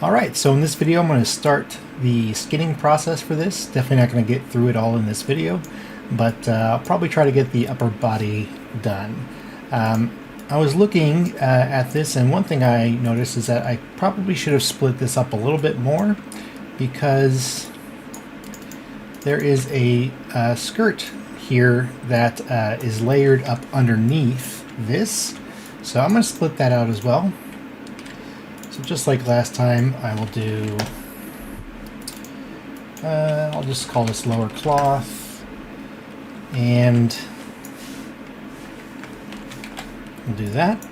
Alright, so in this video I'm going to start the skinning process for this. Definitely not going to get through it all in this video, but I'll probably try to get the upper body done. I was looking at this, and one thing I noticed is that I probably should have split this up a little bit more, because there is a skirt here that is layered up underneath this. So I'm going to split that out as well. So just like last time, I will do, I'll just call this lower cloth, and we'll do that.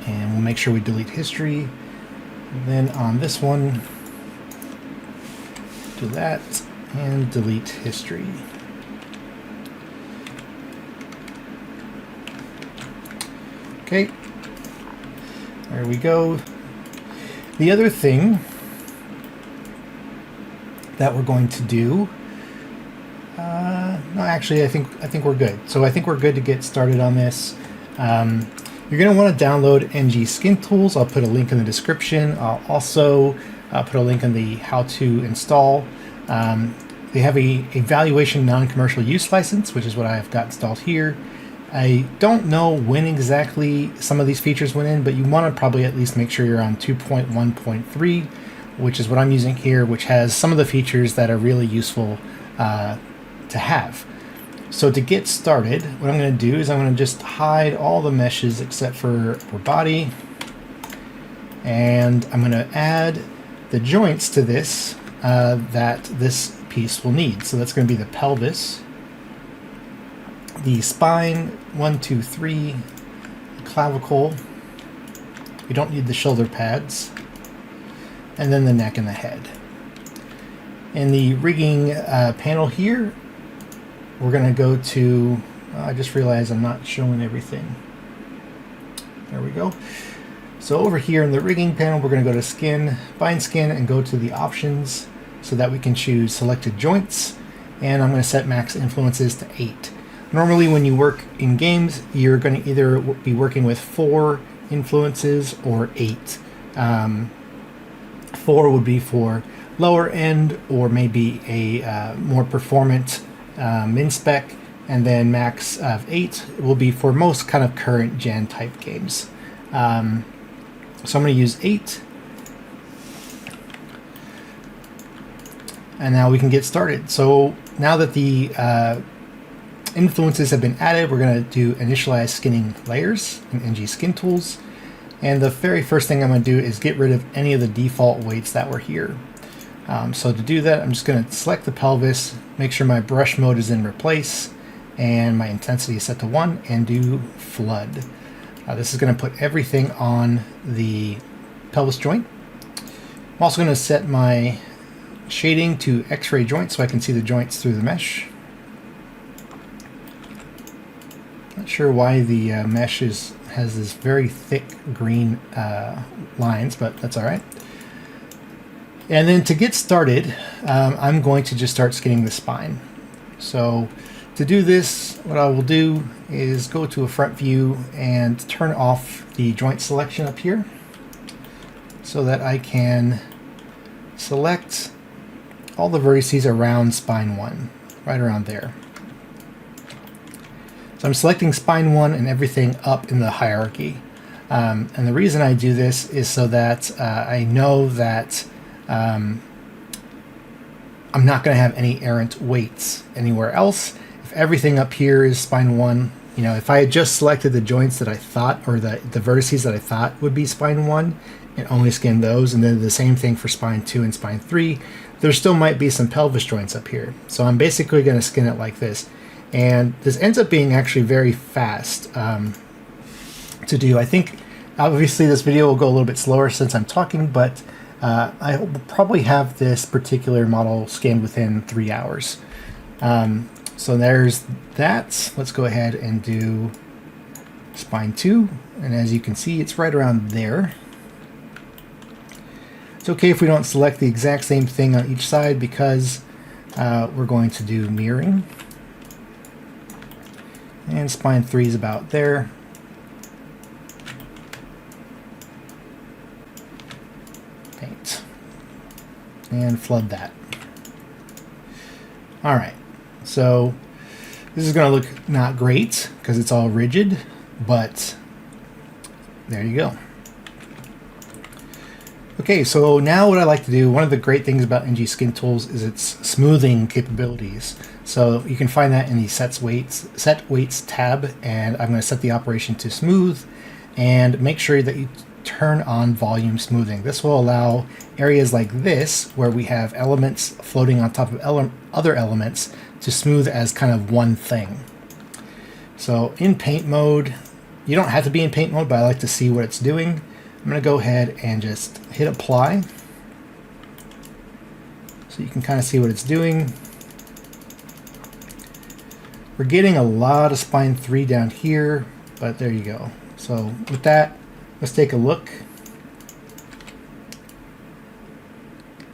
And we'll make sure we delete history. Then on this one, do that and delete history. Okay. There we go. The other thing that we're going to do, no, actually, I think we're good. So I think we're good to get started on this. You're going to want to download ngSkinTools. I'll put a link in the description. I'll also put a link in the how to install. They have a evaluation non-commercial use license, which is what I've got installed here. I don't know when exactly some of these features went in, but you want to probably at least make sure you're on 2.1.3, which is what I'm using here, which has some of the features that are really useful to have. So to get started, what I'm going to do is I'm going to just hide all the meshes except for body, and I'm going to add the joints to this that this piece will need. So that's going to be the pelvis, the spine, 1, 2, 3, the clavicle. We don't need the shoulder pads, and then the neck and the head. In the rigging panel here, we're going to go to, I just realized I'm not showing everything. There we go. So over here in the rigging panel, we're going to go to skin, bind skin, and go to the options so that we can choose selected joints. And I'm going to set max influences to 8. Normally when you work in games, you're going to either be working with 4 influences or 8. 4 would be for lower end, or maybe a more performant min-spec, and then max of 8 will be for most kind of current gen type games. So I'm going to use 8. And now we can get started. So now that the influences have been added, we're going to do initialize skinning layers in ngSkinTools. And the very first thing I'm going to do is get rid of any of the default weights that were here. So to do that, I'm just going to select the pelvis, make sure my brush mode is in replace, and my intensity is set to 1, and do flood. This is going to put everything on the pelvis joint. I'm also going to set my shading to X-ray joint so I can see the joints through the mesh. Not sure why the mesh has this very thick green lines, but that's all right. And then to get started, I'm going to just start skinning the spine. So to do this, what I will do is go to a front view and turn off the joint selection up here so that I can select all the vertices around spine 1, right around there. So I'm selecting spine 1 and everything up in the hierarchy. And the reason I do this is so that I know that I'm not going to have any errant weights anywhere else. If everything up here is spine 1, you know, if I had just selected the joints that I thought, or the vertices that I thought would be spine 1, and only skin those, and then the same thing for spine 2 and spine 3, there still might be some pelvis joints up here. So I'm basically going to skin it like this. And this ends up being actually very fast to do. I think obviously this video will go a little bit slower since I'm talking, but I will probably have this particular model scanned within 3 hours. So there's that. Let's go ahead and do spine 2. And as you can see, it's right around there. It's okay if we don't select the exact same thing on each side, because we're going to do mirroring. And spine 3 is about there. paint and flood that. All right, so this is going to look not great because it's all rigid, but there you go. Okay, so now what I like to do, one of the great things about ngSkinTools is its smoothing capabilities. So you can find that in the set weights tab, and I'm going to set the operation to smooth and make sure that you turn on volume smoothing. This will allow areas like this, where we have elements floating on top of other elements, to smooth as kind of one thing. So in paint mode, you don't have to be in paint mode, but I like to see what it's doing. I'm going to go ahead and just hit apply so you can kind of see what it's doing. We're getting a lot of spine 3 down here, but there you go. So with that, let's take a look.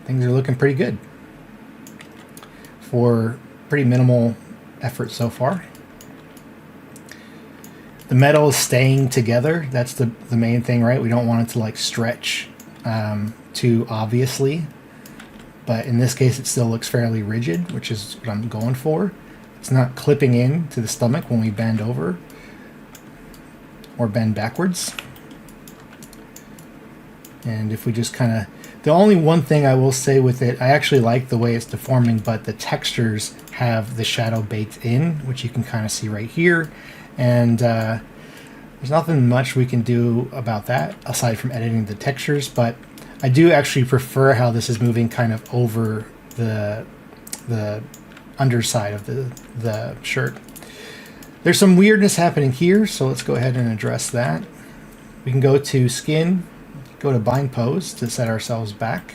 Things are looking pretty good for pretty minimal effort so far. The metal is staying together. That's the main thing, right? We don't want it to like stretch too obviously. But in this case, it still looks fairly rigid, which is what I'm going for. It's not clipping in to the stomach when we bend over or bend backwards. And if we just kind of... The only one thing I will say with it, I actually like the way it's deforming, but the textures have the shadow baked in, which you can kind of see right here. And there's nothing much we can do about that aside from editing the textures, but I do actually prefer how this is moving kind of over the underside of the shirt. There's some weirdness happening here, so let's go ahead and address that. We can go to skin, go to bind pose to set ourselves back.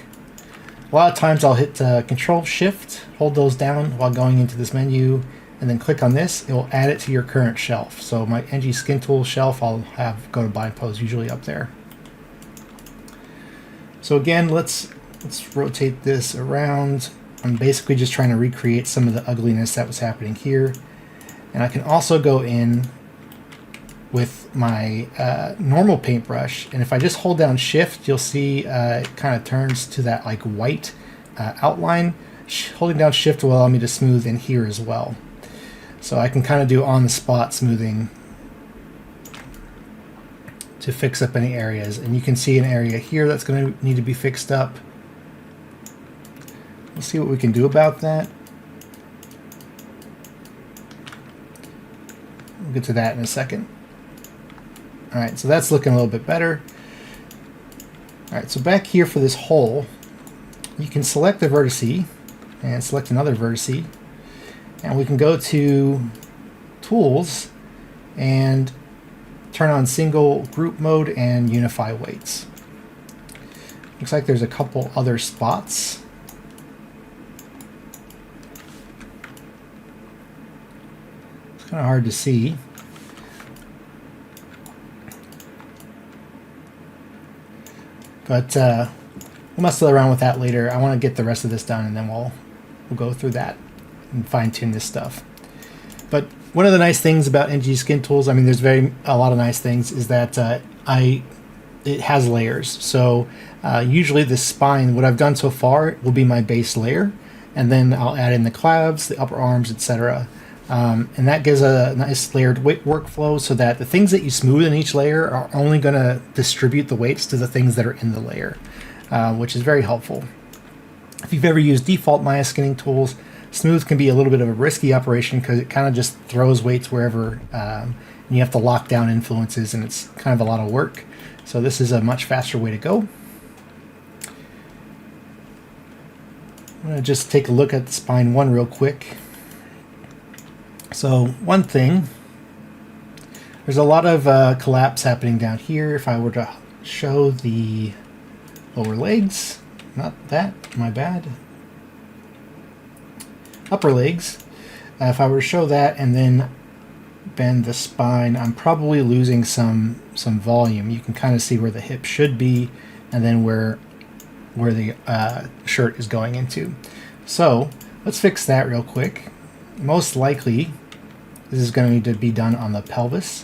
A lot of times I'll hit Control Shift, hold those down while going into this menu, and then click on this. It will add it to your current shelf. So my ngSkinTools shelf, I'll have go to bind pose usually up there. So again, let's rotate this around. I'm basically just trying to recreate some of the ugliness that was happening here. And I can also go in with my normal paintbrush, and if I just hold down Shift, you'll see it kind of turns to that like white outline. Holding down Shift will allow me to smooth in here as well. So I can kind of do on-the-spot smoothing to fix up any areas. And you can see an area here that's going to need to be fixed up. We'll see what we can do about that. We'll get to that in a second. Alright, so that's looking a little bit better. Alright, so back here for this hole, you can select the vertice and select another vertice. And we can go to Tools and turn on Single Group Mode and Unify Weights. Looks like there's a couple other spots. It's kind of hard to see. But we'll mess around with that later. I want to get the rest of this done, and then we'll go through that and fine-tune this stuff. But one of the nice things about ngSkinTools, I mean, there's a lot of nice things, is that it has layers. So usually the spine, what I've done so far, will be my base layer, and then I'll add in the claves, the upper arms, etc. And that gives a nice layered workflow so that the things that you smooth in each layer are only going to distribute the weights to the things that are in the layer, which is very helpful. If you've ever used default ngSkinTools, smooth can be a little bit of a risky operation because it kind of just throws weights wherever, and you have to lock down influences, and it's kind of a lot of work. So this is a much faster way to go. I'm going to just take a look at the spine 1 real quick. So one thing, there's a lot of collapse happening down here. If I were to show the lower legs, not that, my bad, upper legs, if I were to show that and then bend the spine, I'm probably losing some volume. You can kind of see where the hip should be and then where the shirt is going into. So let's fix that real quick. Most likely this is going to need to be done on the pelvis,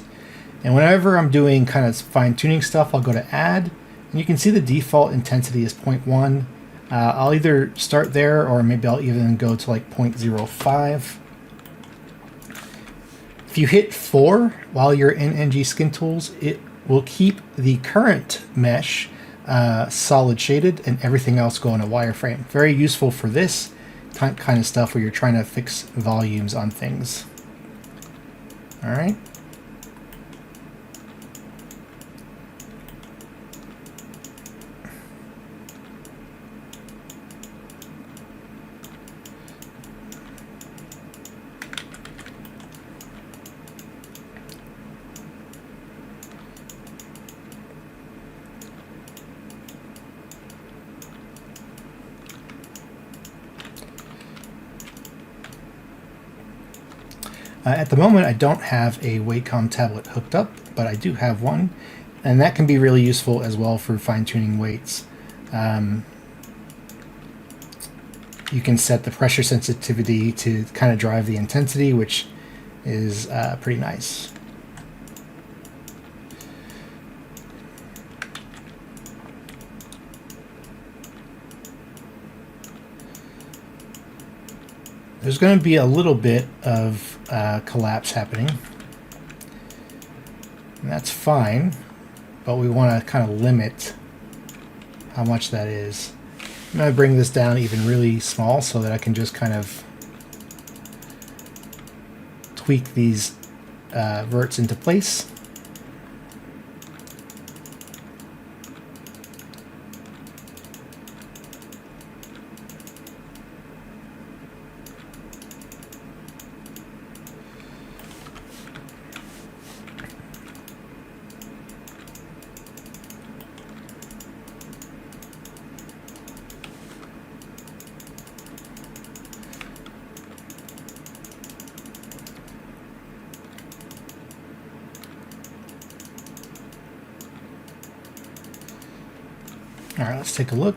and whenever I'm doing kind of fine-tuning stuff, I'll go to Add, and And you can see the default intensity is 0.1. I'll either start there, or maybe I'll even go to like 0.05. If you hit 4 while you're in ngSkinTools, it will keep the current mesh solid shaded and everything else go in a wireframe. Very useful for this kind of stuff where you're trying to fix volumes on things. All right. At the moment, I don't have a Wacom tablet hooked up, but I do have one, and that can be really useful as well for fine-tuning weights. You can set the pressure sensitivity to kind of drive the intensity, which is pretty nice. There's going to be a little bit of collapse happening, and that's fine, but we want to kind of limit how much that is. I'm going to bring this down even really small so that I can just kind of tweak these verts into place. All right, let's take a look.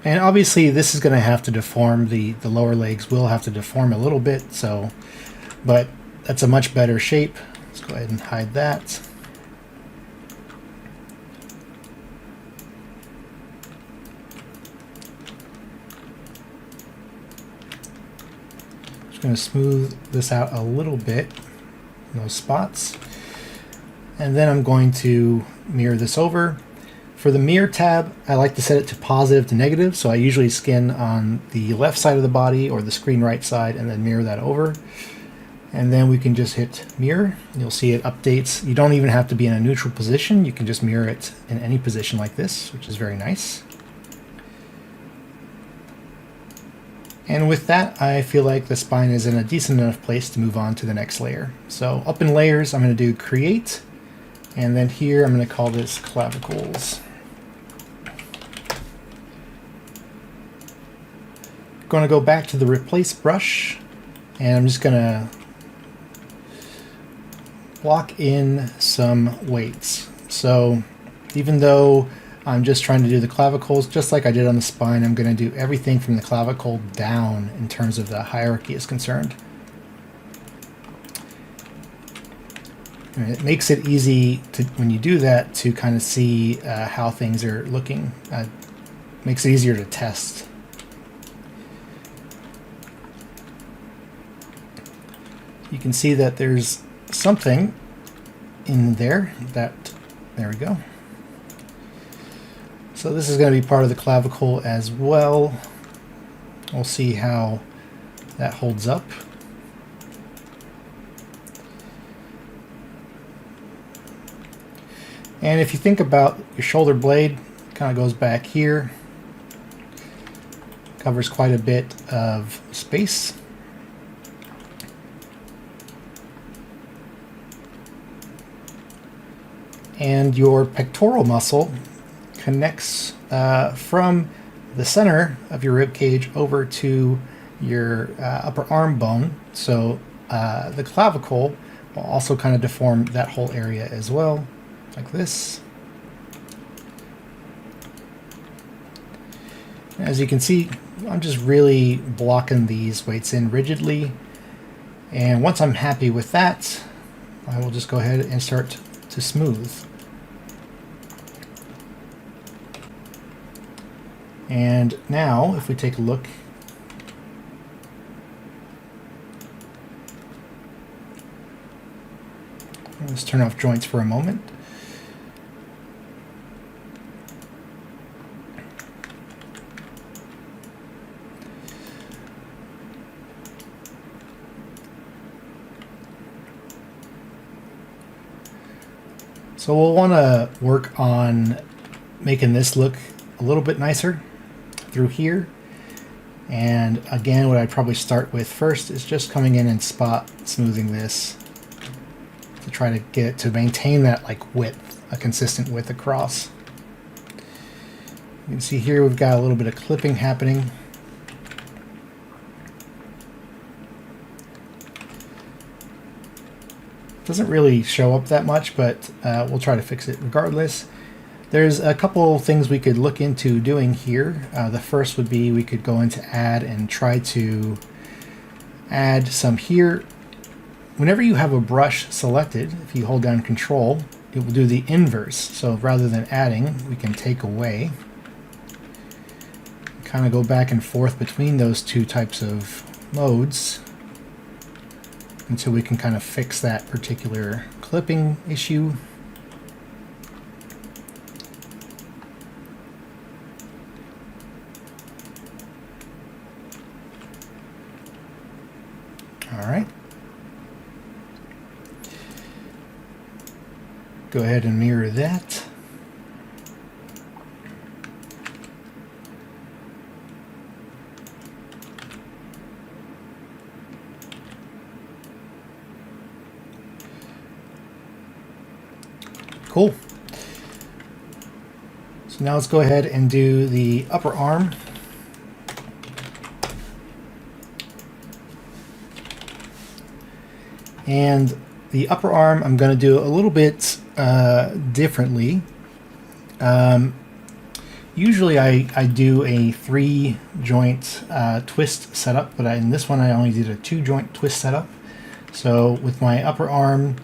And obviously this is going to have to deform, the lower legs will have to deform a little bit, so, but that's a much better shape. Let's go ahead and hide that. Just going to smooth this out a little bit, those spots. And then I'm going to mirror this over. For the mirror tab, I like to set it to positive to negative, so I usually skin on the left side of the body or the screen right side and then mirror that over. And then we can just hit mirror, and you'll see it updates. You don't even have to be in a neutral position, you can just mirror it in any position like this, which is very nice. And with that, I feel like the spine is in a decent enough place to move on to the next layer. So up in layers, I'm going to do create, and then here I'm going to call this clavicles. Going to go back to the replace brush, and I'm just going to block in some weights. So even though I'm just trying to do the clavicles, just like I did on the spine, I'm going to do everything from the clavicle down in terms of the hierarchy is concerned. And it makes it easy to, when you do that, to kind of see how things are looking. Makes it easier to test. You can see that there's something in there there we go. So this is going to be part of the clavicle as well. We'll see how that holds up. And if you think about your shoulder blade, kind of goes back here, covers quite a bit of space. And your pectoral muscle connects from the center of your rib cage over to your upper arm bone. So the clavicle will also kind of deform that whole area as well, like this. As you can see, I'm just really blocking these weights in rigidly. And once I'm happy with that, I will just go ahead and start to smooth. And now, if we take a look, let's turn off joints for a moment. So we'll want to work on making this look a little bit nicer through here. And again, what I'd probably start with first is just coming in and spot smoothing this to try to get it to maintain that like width, a consistent width across. You can see here we've got a little bit of clipping happening. Doesn't really show up that much, but we'll try to fix it regardless. There's a couple things we could look into doing here. The first would be we could go into add and try to add some here. Whenever you have a brush selected, if you hold down Control, it will do the inverse. So rather than adding, we can take away. Kind of go back and forth between those two types of modes until we can kind of fix that particular clipping issue. All right. Go ahead and mirror that. Cool. So now let's go ahead and do the upper arm. And the upper arm I'm going to do a little bit differently. Usually I do a 3-joint twist setup, but in this one I only did a 2-joint twist setup. So with my upper arm,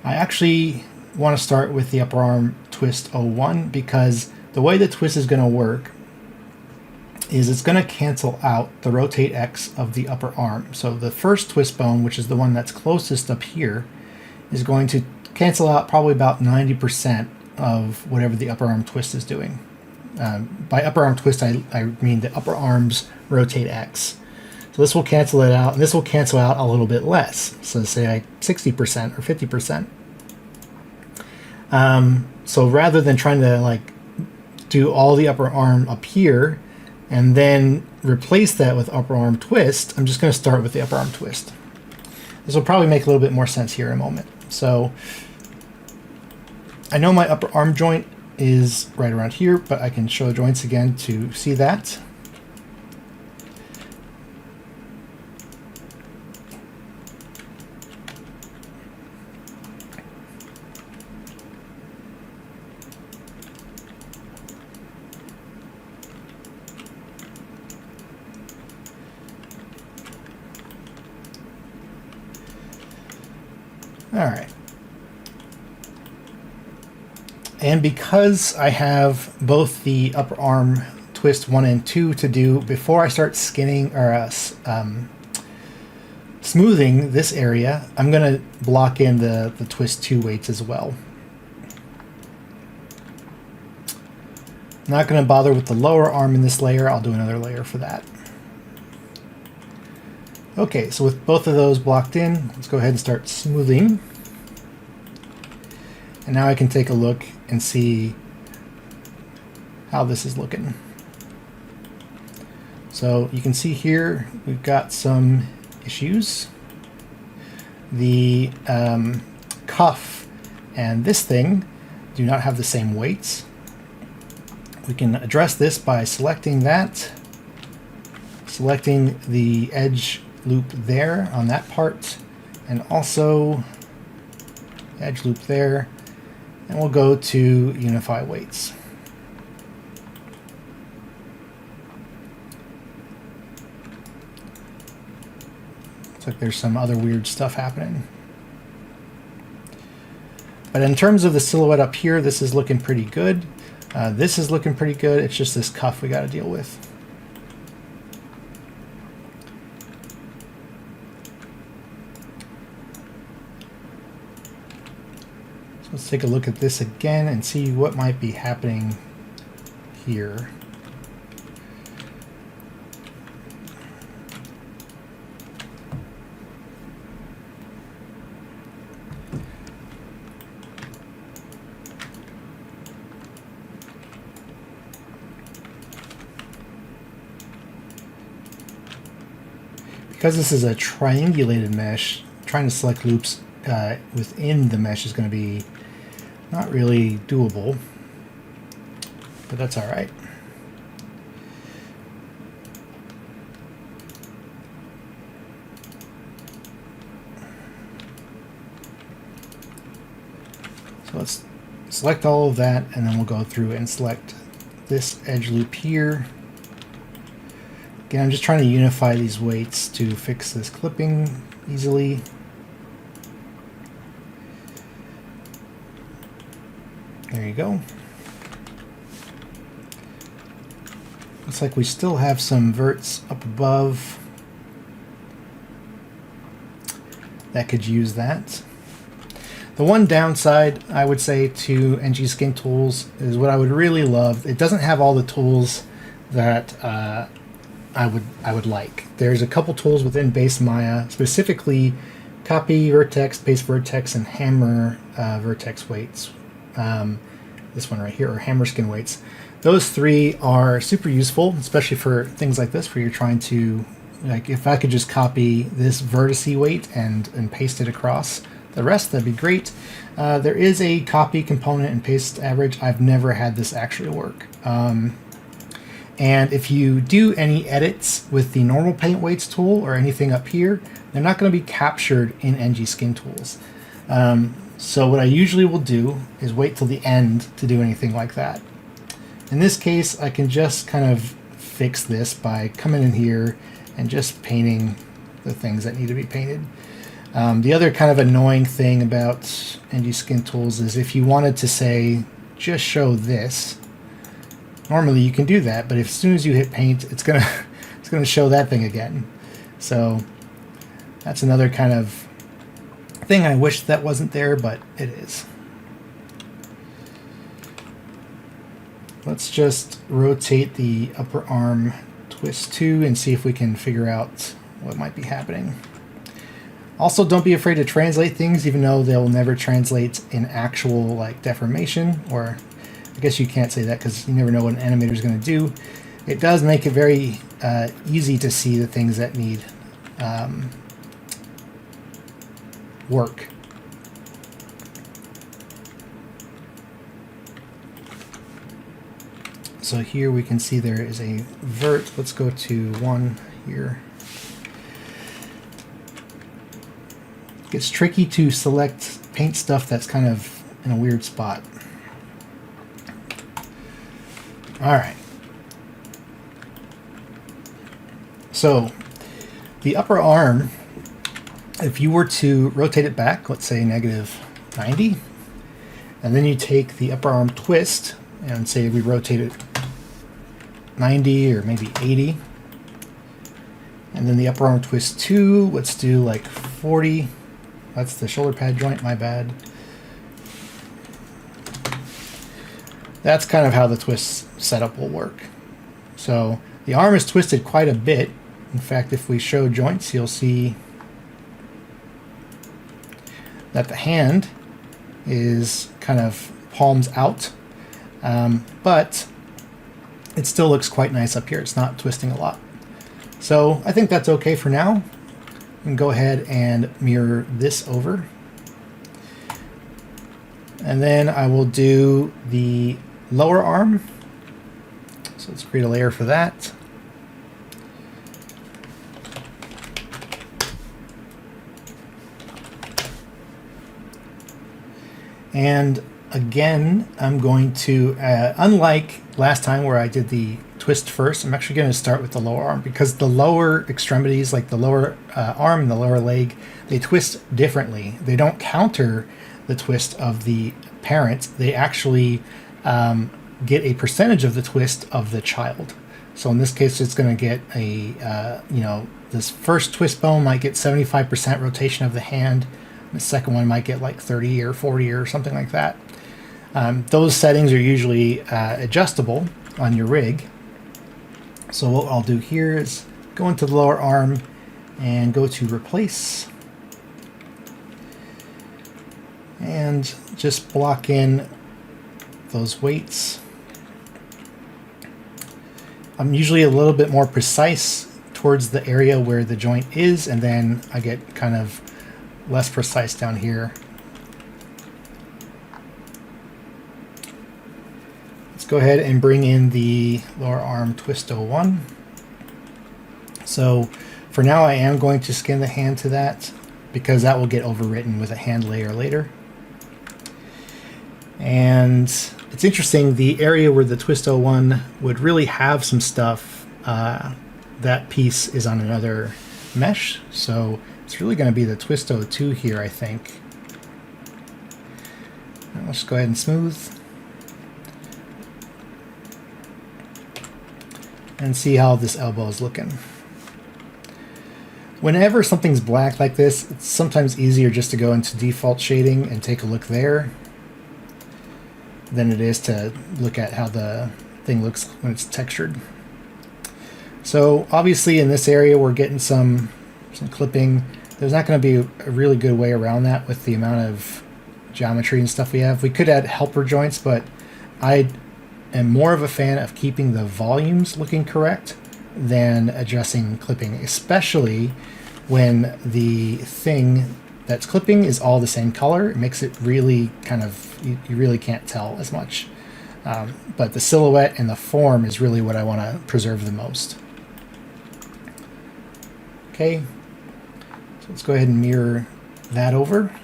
I actually want to start with the upper arm twist 01 because the way the twist is going to work is it's going to cancel out the rotate X of the upper arm. So the first twist bone, which is the one that's closest up here, is going to cancel out probably about 90% of whatever the upper arm twist is doing. By upper arm twist, I mean the upper arm's rotate X. So this will cancel it out, and this will cancel out a little bit less. So say like 60% or 50%. So rather than trying to like do all the upper arm up here and then replace that with upper arm twist, I'm just going to start with the upper arm twist. This will probably make a little bit more sense here in a moment. So I know my upper arm joint is right around here, but I can show joints again to see that. All right. And because I have both the upper arm twist 1 and 2 to do before I start skinning or smoothing this area, I'm going to block in the twist 2 weights as well. Not going to bother with the lower arm in this layer. I'll do another layer for that. Okay, so with both of those blocked in, let's go ahead and start smoothing. And now I can take a look and see how this is looking. So you can see here we've got some issues. The cuff and this thing do not have the same weights. We can address this by selecting that, selecting the edge loop there on that part, and also edge loop there, and we'll go to unify weights. Looks like there's some other weird stuff happening. But in terms of the silhouette up here, this is looking pretty good. This is looking pretty good. It's just this cuff we got to deal with. So let's take a look at this again and see what might be happening here. Because this is a triangulated mesh, trying to select loops within the mesh is going to be not really doable, but that's all right. So let's select all of that, and then we'll go through and select this edge loop here. Again, I'm just trying to unify these weights to fix this clipping easily. There you go. Looks like we still have some verts up above that could use that. The one downside I would say to ngSkinTools is what I would really love. It doesn't have all the tools that I would like. There's a couple tools within base Maya, specifically copy vertex, paste vertex, and hammer vertex weights. This one right here, or hammer skin weights. Those three are super useful, especially for things like this, where you're trying to, like, if I could just copy this vertice weight and paste it across the rest, that'd be great. There is a copy component and paste average. I've never had this actually work. And if you do any edits with the normal paint weights tool or anything up here, they're not going to be captured in ngSkinTools. So what I usually will do is wait till the end to do anything like that. In this case, I can just kind of fix this by coming in here and just painting the things that need to be painted. The other kind of annoying thing about ngSkinTools is if you wanted to say, just show this, normally you can do that, but as soon as you hit paint, it's gonna show that thing again. So that's another kind of thing I wish that wasn't there, but it is. Let's just rotate the upper arm twist 2 and see if we can figure out what might be happening. Also, don't be afraid to translate things, even though they'll never translate in actual like deformation, or I guess you can't say that because you never know what an animator is going to do. It does make it very easy to see the things that need work. So here we can see there is a vert. Let's go to 1 here. It gets tricky to select paint stuff that's kind of in a weird spot. All right. So the upper arm, if you were to rotate it back, let's say -90, and then you take the upper arm twist and say we rotate it 90 or maybe 80, and then the upper arm twist 2, let's do like 40. That's the shoulder pad joint, my bad. That's kind of how the twist setup will work. So the arm is twisted quite a bit. In fact, if we show joints, you'll see that the hand is kind of palms out, but it still looks quite nice up here. It's not twisting a lot. So I think that's okay for now. We can go ahead and mirror this over. And then I will do the lower arm. So let's create a layer for that. And again, I'm going to, unlike last time where I did the twist first, I'm actually going to start with the lower arm, because the lower extremities, like the lower arm and the lower leg, they twist differently. They don't counter the twist of the parent. They actually get a percentage of the twist of the child. So in this case, it's going to get a, this first twist bone might get 75% rotation of the hand. The second one might get like 30 or 40 or something like that. Those settings are usually adjustable on your rig. So what I'll do here is go into the lower arm and go to replace. And just block in those weights. I'm usually a little bit more precise towards the area where the joint is, and then I get kind of less precise down here. Let's go ahead and bring in the lower arm twist 01. So for now I am going to skin the hand to that because that will get overwritten with a hand layer later. And it's interesting, the area where the twist 01 would really have some stuff, that piece is on another mesh, so it's really going to be the twist 02 here, I think. And let's go ahead and smooth. And see how this elbow is looking. Whenever something's black like this, it's sometimes easier just to go into default shading and take a look there than it is to look at how the thing looks when it's textured. So obviously in this area we're getting some clipping. There's not going to be a really good way around that with the amount of geometry and stuff we have. We could add helper joints, but I am more of a fan of keeping the volumes looking correct than addressing clipping, especially when the thing that's clipping is all the same color. It makes it really kind of, you really can't tell as much. But the silhouette and the form is really what I want to preserve the most. Okay, so let's go ahead and mirror that over.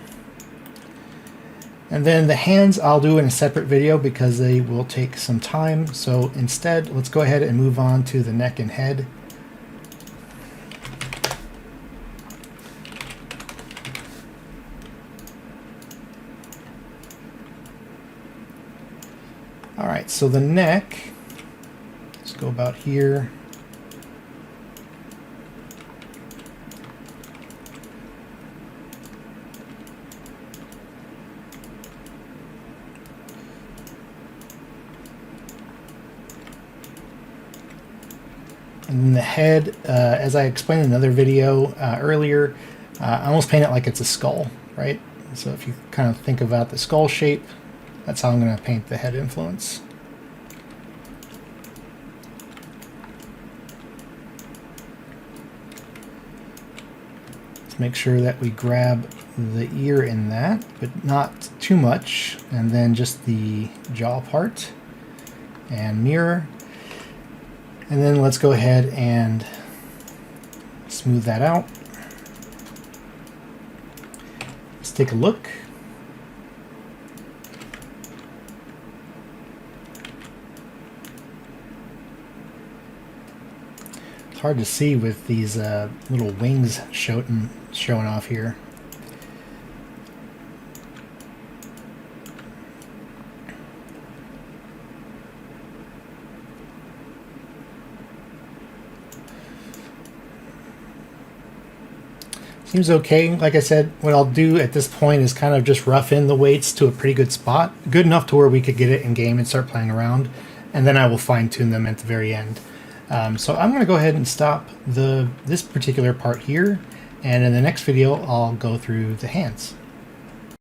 And then the hands I'll do in a separate video because they will take some time. So instead, let's go ahead and move on to the neck and head. All right, so the neck, let's go about here. And then the head, as I explained in another video earlier, I almost paint it like it's a skull, right? So if you kind of think about the skull shape, that's how I'm going to paint the head influence. Let's make sure that we grab the ear in that, but not too much, and then just the jaw part, and mirror. And then let's go ahead and smooth that out. Let's take a look. It's hard to see with these little wings showing off here. Seems okay. Like I said, what I'll do at this point is kind of just rough in the weights to a pretty good spot, good enough to where we could get it in game and start playing around, and then I will fine tune them at the very end. So I'm going to go ahead and stop this particular part here, and in the next video I'll go through the hands.